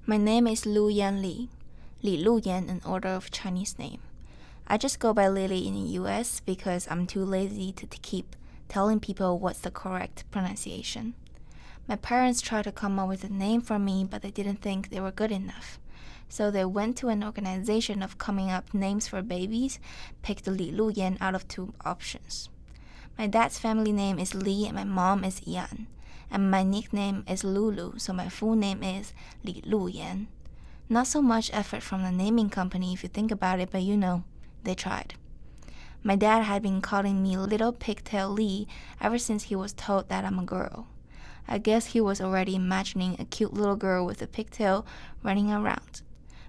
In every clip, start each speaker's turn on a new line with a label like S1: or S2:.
S1: My name is Lu Yan Li, Li Lu Yan, an order of Chinese name. I just go by Lily in the US because I'm too lazy to keep telling people what's the correct pronunciation. My parents tried to come up with a name for me, but they didn't think they were good enough. So they went to an organization of coming up names for babies, picked Li Lu Yan out of two options. My dad's family name is Li and my mom is Yan. And my nickname is Lulu, so my full name is Li Lu Yan. Not so much effort from the naming company if you think about it, but they tried. My dad had been calling me Little Pigtail Li ever since he was told that I'm a girl. I guess he was already imagining a cute little girl with a pigtail running around.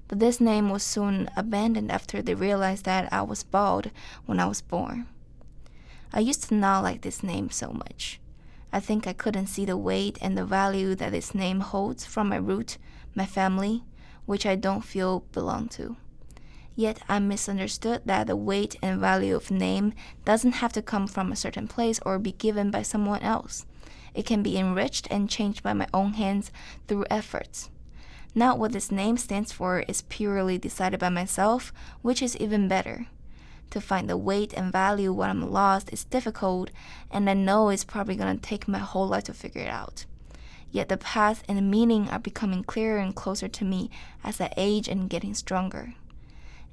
S1: But this name was soon abandoned after they realized that I was bald when I was born. I used to not like this name so much. I think I couldn't see the weight and the value that this name holds from my root, my family, which I don't feel belong to. Yet I misunderstood that the weight and value of name doesn't have to come from a certain place or be given by someone else. It can be enriched and changed by my own hands through efforts. Not what this name stands for is purely decided by myself, which is even better. To find the weight and value when I'm lost is difficult, and I know it's probably going to take my whole life to figure it out. Yet the path and the meaning are becoming clearer and closer to me as I age and getting stronger.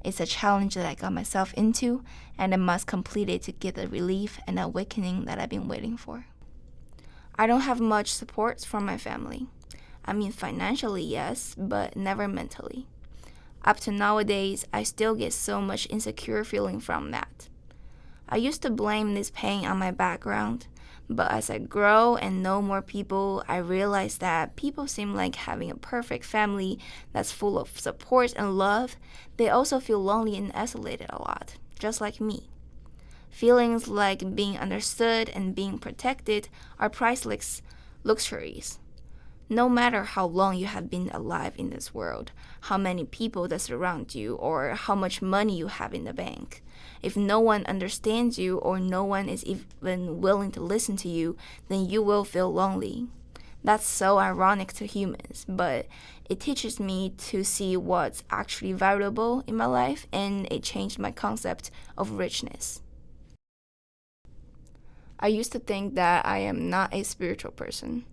S1: It's a challenge that I got myself into, and I must complete it to get the relief and awakening that I've been waiting for. I don't have much support from my family. I mean, financially, yes, but never mentally. Up to nowadays, I still get so much insecure feeling from that. I used to blame this pain on my background, but as I grow and know more people, I realize that people seem like having a perfect family that's full of support and love. They also feel lonely and isolated a lot, just like me. Feelings like being understood and being protected are priceless luxuries. No matter how long you have been alive in this world, how many people that surround you, or how much money you have in the bank, if no one understands you or no one is even willing to listen to you, then you will feel lonely. That's so ironic to humans, but it teaches me to see what's actually valuable in my life, and it changed my concept of richness. I used to think that I am not a spiritual person.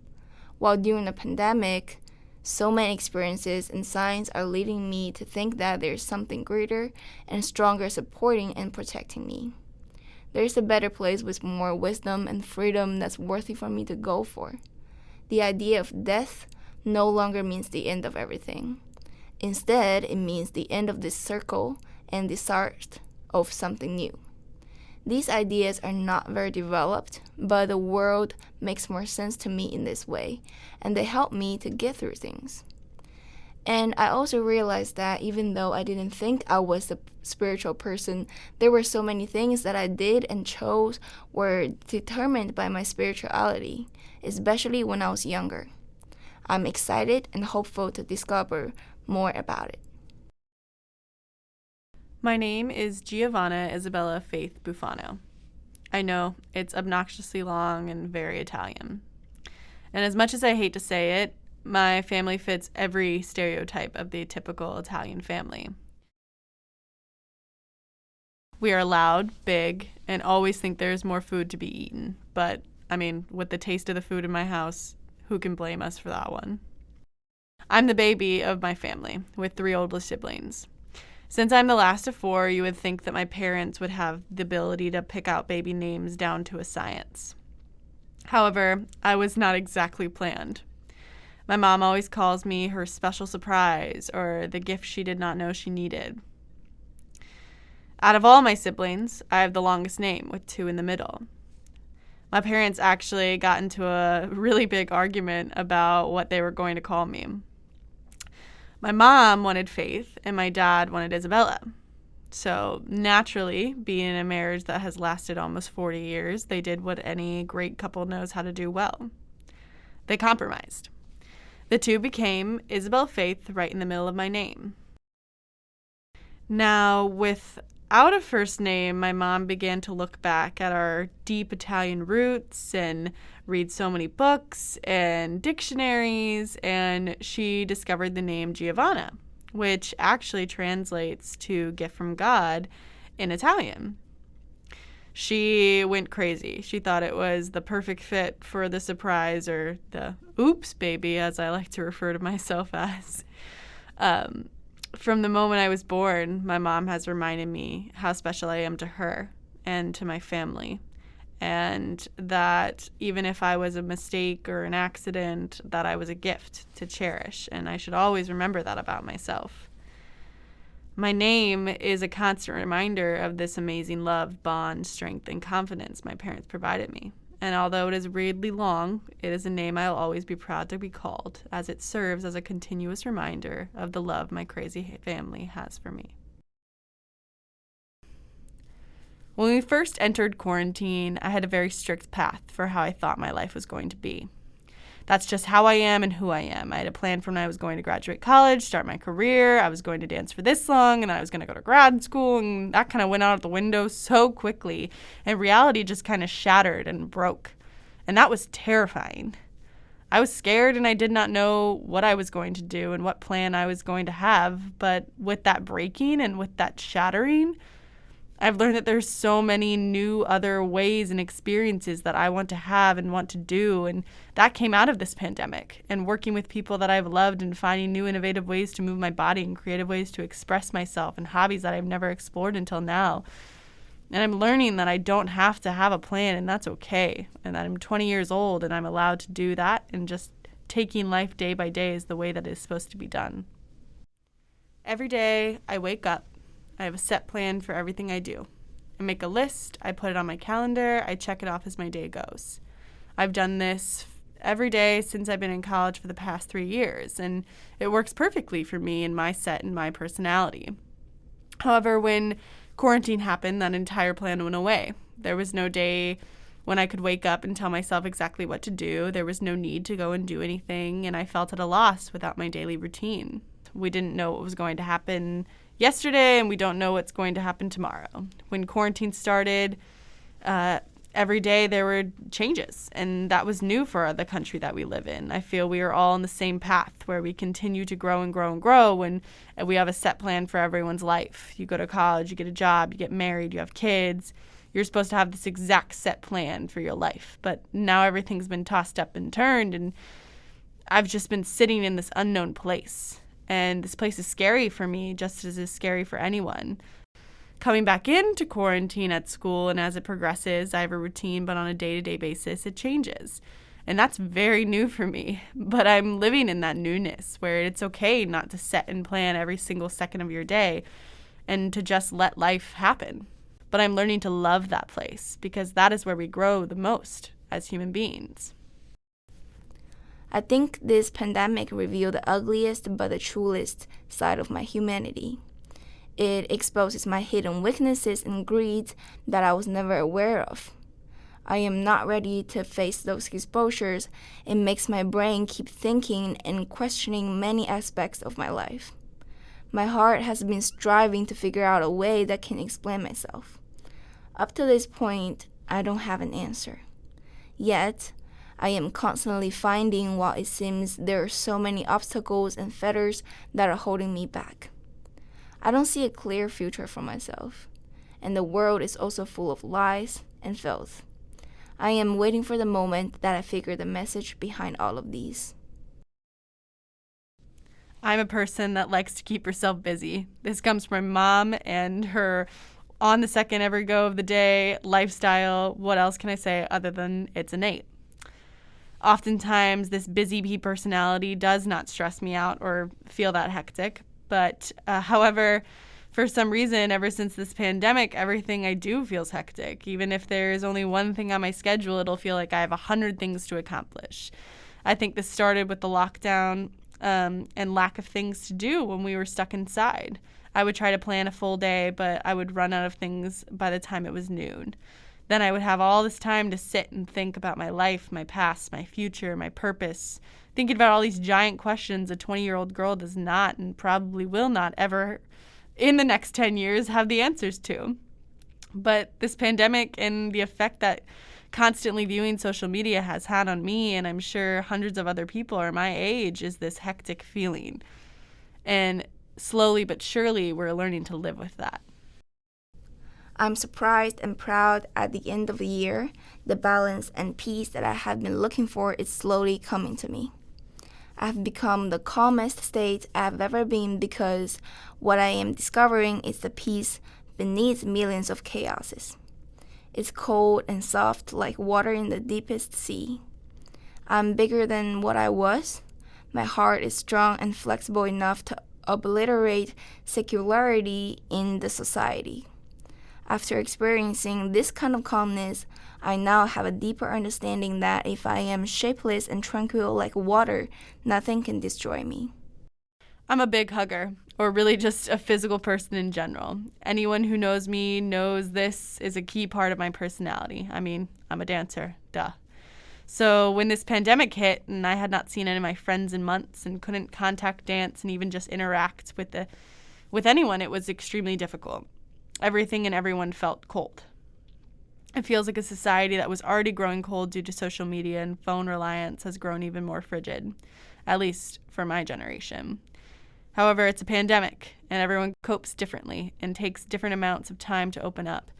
S1: While during the pandemic, so many experiences and signs are leading me to think that there's something greater and stronger supporting and protecting me. There's a better place with more wisdom and freedom that's worthy for me to go for. The idea of death no longer means the end of everything. Instead, it means the end of this circle and the start of something new. These ideas are not very developed, but the world makes more sense to me in this way, and they help me to get through things. And I also realized that even though I didn't think I was a spiritual person, there were so many things that I did and chose were determined by my spirituality, especially when I was younger. I'm excited and hopeful to discover more about it.
S2: My name is Giovanna Isabella Faith Bufano. I know, it's obnoxiously long and very Italian. And as much as I hate to say it, my family fits every stereotype of the typical Italian family. We are loud, big, and always think there's more food to be eaten. But, with the taste of the food in my house, who can blame us for that one? I'm the baby of my family, with 3 older siblings. Since I'm the last of 4, you would think that my parents would have the ability to pick out baby names down to a science. However, I was not exactly planned. My mom always calls me her special surprise or the gift she did not know she needed. Out of all my siblings, I have the longest name with 2 in the middle. My parents actually got into a really big argument about what they were going to call me. My mom wanted Faith, and my dad wanted Isabella. So naturally, being in a marriage that has lasted almost 40 years, they did what any great couple knows how to do well. They compromised. The 2 became Isabel Faith right in the middle of my name. Now, with without a first name, my mom began to look back at our deep Italian roots and read so many books and dictionaries, and she discovered the name Giovanna, which actually translates to gift from God in Italian. She went crazy. She thought it was the perfect fit for the surprise, or the oops baby, as I like to refer to myself as. From the moment I was born, my mom has reminded me how special I am to her and to my family, and that even if I was a mistake or an accident, that I was a gift to cherish, and I should always remember that about myself. My name is a constant reminder of this amazing love, bond, strength, and confidence my parents provided me. And although it is weirdly long, it is a name I'll always be proud to be called, as it serves as a continuous reminder of the love my crazy family has for me. When we first entered quarantine, I had a very strict path for how I thought my life was going to be. That's just how I am and who I am. I had a plan for when I was going to graduate college, start my career. I was going to dance for this long, and I was going to go to grad school, and that kind of went out the window so quickly. And reality just kind of shattered and broke. And that was terrifying. I was scared, and I did not know what I was going to do and what plan I was going to have. But with that breaking and with that shattering, I've learned that there's so many new other ways and experiences that I want to have and want to do. And that came out of this pandemic and working with people that I've loved and finding new innovative ways to move my body and creative ways to express myself and hobbies that I've never explored until now. And I'm learning that I don't have to have a plan, and that's okay. And that I'm 20 years old and I'm allowed to do that, and just taking life day by day is the way that it is supposed to be done. Every day I wake up, I have a set plan for everything I do. I make a list, I put it on my calendar, I check it off as my day goes. I've done this every day since I've been in college for the past 3 years, and it works perfectly for me and my set and my personality. However, when quarantine happened, that entire plan went away. There was no day when I could wake up and tell myself exactly what to do. There was no need to go and do anything, and I felt at a loss without my daily routine. We didn't know what was going to happen yesterday, and we don't know what's going to happen tomorrow. When quarantine started, every day there were changes, and that was new for the country that we live in. I feel we are all on the same path where we continue to grow and grow and grow, and we have a set plan for everyone's life. You go to college, you get a job, you get married, you have kids. You're supposed to have this exact set plan for your life, but now everything's been tossed up and turned, and I've just been sitting in this unknown place. And this place is scary for me, just as it's scary for anyone. Coming back into quarantine at school, and as it progresses, I have a routine, but on a day-to-day basis, it changes. And that's very new for me. But I'm living in that newness, where it's okay not to set and plan every single second of your day, and to just let life happen. But I'm learning to love that place, because that is where we grow the most as human beings.
S1: I think this pandemic revealed the ugliest but the truest side of my humanity. It exposes my hidden weaknesses and greed that I was never aware of. I am not ready to face those exposures. It makes my brain keep thinking and questioning many aspects of my life. My heart has been striving to figure out a way that can explain myself. Up to this point, I don't have an answer. Yet, I am constantly finding while it seems there are so many obstacles and fetters that are holding me back. I don't see a clear future for myself, and the world is also full of lies and filth. I am waiting for the moment that I figure the message behind all of these.
S2: I'm a person that likes to keep herself busy. This comes from my mom and her on the second every go of the day lifestyle. What else can I say other than it's innate? Oftentimes, this busy bee personality does not stress me out or feel that hectic. But however, for some reason, ever since this pandemic, everything I do feels hectic. Even if there's only one thing on my schedule, it'll feel like I have 100 things to accomplish. I think this started with the lockdown and lack of things to do when we were stuck inside. I would try to plan a full day, but I would run out of things by the time it was noon. Then I would have all this time to sit and think about my life, my past, my future, my purpose, thinking about all these giant questions a 20-year-old girl does not and probably will not ever in the next 10 years have the answers to. But this pandemic and the effect that constantly viewing social media has had on me, and I'm sure hundreds of other people are my age, is this hectic feeling. And slowly but surely, we're learning to live with that.
S1: I'm surprised and proud at the end of the year. The balance and peace that I have been looking for is slowly coming to me. I've become the calmest state I've ever been because what I am discovering is the peace beneath millions of chaoses. It's cold and soft like water in the deepest sea. I'm bigger than what I was. My heart is strong and flexible enough to obliterate secularity in the society. After experiencing this kind of calmness, I now have a deeper understanding that if I am shapeless and tranquil like water, nothing can destroy me.
S2: I'm a big hugger, or really just a physical person in general. Anyone who knows me knows this is a key part of my personality. I mean, I'm a dancer, duh. So when this pandemic hit and I had not seen any of my friends in months and couldn't contact dance and even just interact with anyone, it was extremely difficult. Everything and everyone felt cold. It feels like a society that was already growing cold due to social media and phone reliance has grown even more frigid, at least for my generation. However, it's a pandemic, and everyone copes differently and takes different amounts of time to open up.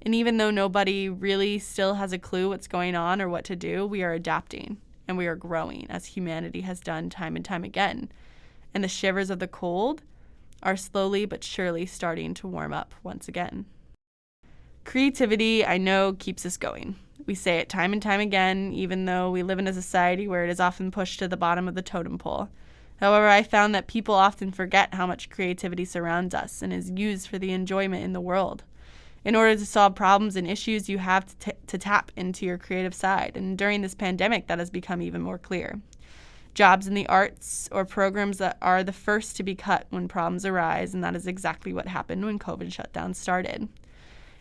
S2: And even though nobody really still has a clue what's going on or what to do, we are adapting and we are growing as humanity has done time and time again. And the shivers of the cold are slowly but surely starting to warm up once again. Creativity, I know, keeps us going. We say it time and time again, even though we live in a society where it is often pushed to the bottom of the totem pole. However, I found that people often forget how much creativity surrounds us and is used for the enjoyment in the world. In order to solve problems and issues, you have to tap into your creative side, and during this pandemic, that has become even more clear. Jobs in the arts or programs that are the first to be cut when problems arise, and that is exactly what happened when COVID shutdown started.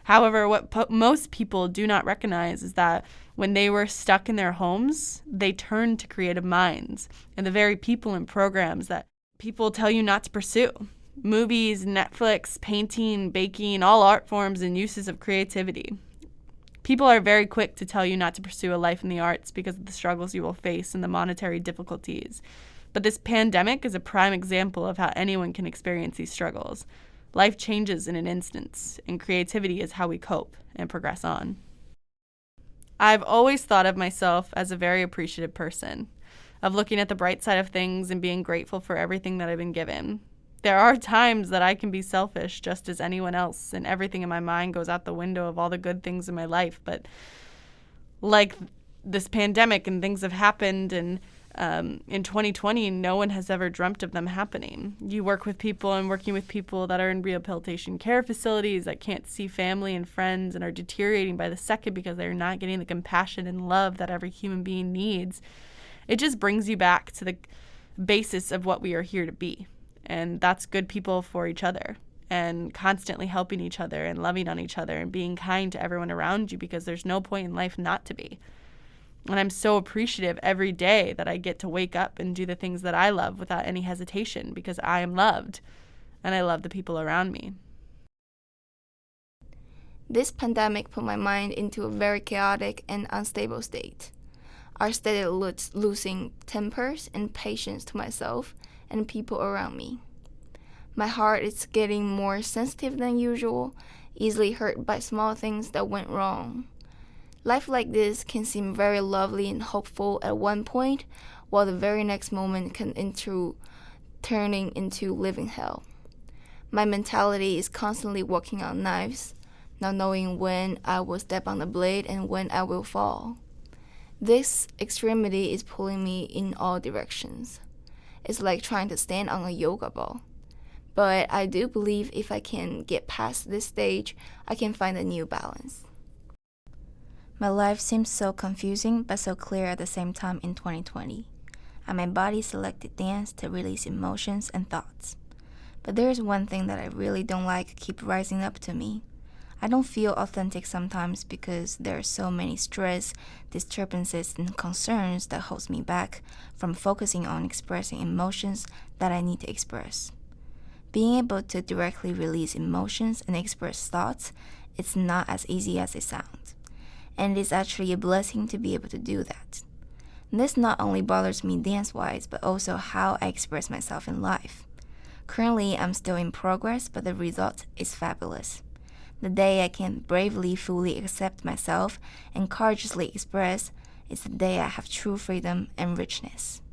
S2: However, what most people do not recognize is that when they were stuck in their homes, they turned to creative minds and the very people and programs that people tell you not to pursue. Movies, Netflix, painting, baking, all art forms and uses of creativity. People are very quick to tell you not to pursue a life in the arts because of the struggles you will face and the monetary difficulties. But this pandemic is a prime example of how anyone can experience these struggles. Life changes in an instant, and creativity is how we cope and progress on. I've always thought of myself as a very appreciative person, of looking at the bright side of things and being grateful for everything that I've been given. There are times that I can be selfish just as anyone else, and everything in my mind goes out the window of all the good things in my life. But like this pandemic and things have happened, and in 2020, no one has ever dreamt of them happening. You work with people and working with people that are in rehabilitation care facilities that can't see family and friends and are deteriorating by the second because they're not getting the compassion and love that every human being needs. It just brings you back to the basis of what we are here to be. And that's good people for each other and constantly helping each other and loving on each other and being kind to everyone around you because there's no point in life not to be. And I'm so appreciative every day that I get to wake up and do the things that I love without any hesitation because I am loved and I love the people around me.
S1: This pandemic put my mind into a very chaotic and unstable state. I started losing tempers and patience to myself and people around me. My heart is getting more sensitive than usual, easily hurt by small things that went wrong. Life like this can seem very lovely and hopeful at one point, while the very next moment can turning into living hell. My mentality is constantly walking on knives, not knowing when I will step on the blade and when I will fall. This extremity is pulling me in all directions. It's like trying to stand on a yoga ball. But I do believe if I can get past this stage, I can find a new balance. My life seems so confusing but so clear at the same time in 2020. And my body selected dance to release emotions and thoughts. But there is one thing that I really don't like keep rising up to me. I don't feel authentic sometimes because there are so many stress, disturbances, and concerns that holds me back from focusing on expressing emotions that I need to express. being able to directly release emotions and express thoughts, it's not as easy as it sounds. And it's actually a blessing to be able to do that. This not only bothers me dance-wise, but also how I express myself in life. Currently, I'm still in progress, but the result is fabulous. The day I can bravely fully accept myself and courageously express is the day I have true freedom and richness.